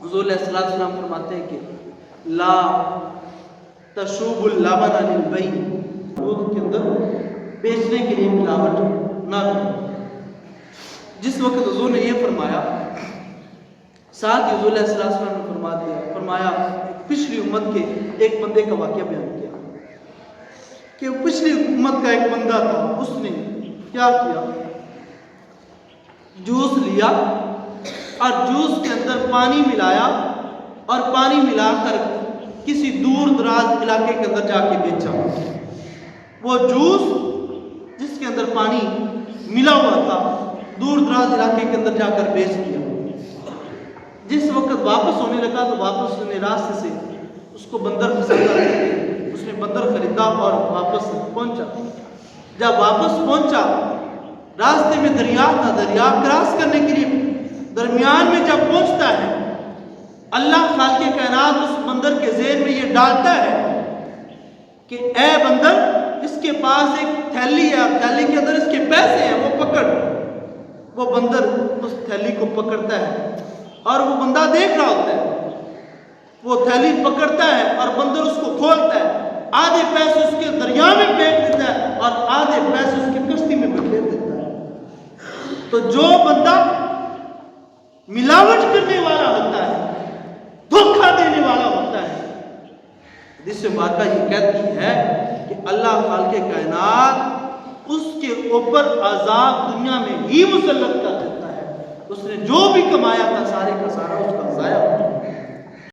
حضور علیہ السلام فرماتے ہیں کہ لا تشوب اللبن عن البیع، دودھ کے اندر بیچنے کے لیے ملاوٹ نہ کرو۔ جس وقت حضور نے یہ فرمایا، ساتھ ہی حضور علیہ السلام نے فرمایا پچھلی امت کے ایک بندے کا واقعہ بیان کیا کہ پچھلی امت کا ایک بندہ تھا، اس نے کیا کیا، جوس لیا اور جوس کے اندر پانی ملایا اور پانی ملا کر کسی دور دراز علاقے کے اندر جا کے بیچا۔ وہ جوس جس کے اندر پانی ملا ہوا تھا دور دراز علاقے کے اندر جا کر بیچ دیا۔ جس وقت واپس ہونے لگا تو واپس ہونے راستے سے اس کو بندر پسند آ گئے، اس نے بندر خریدا اور واپس پہنچا۔ جب واپس پہنچا راستے میں دریا تھا، دریا کراس کرنے کے لیے درمیان میں جب پہنچتا ہے، اللہ خالق کائنات اس بندر کے ذہن میں یہ ڈالتا ہے کہ اے بندر، اس کے پاس ایک تھیلی ہے اور تھیلی کے اندر اس کے پیسے ہیں، وہ پکڑ۔ وہ بندر اس تھیلی کو پکڑتا ہے اور وہ بندہ دیکھ رہا ہوتا ہے، وہ تھیلی پکڑتا ہے اور بندر اس کو کھولتا ہے، آدھے پیسے اس کے دریا میں پھینک دیتا ہے اور آدھے پیسے اس کی کشتی میں بکھیر دیتا ہے۔ تو جو بندہ ملاوٹ کرنے والا ہوتا ہے، دھوکہ دینے والا ہوتا ہے، حدیث مبارکہ یہ کہتی ہے کہ اللہ خالق کائنات اس کے اوپر عذاب دنیا میں ہی مسلط کر دیتا ہے، اس نے جو بھی کمایا تھا سارے کا سارا اس کا ضائع ہو جاتا ہے۔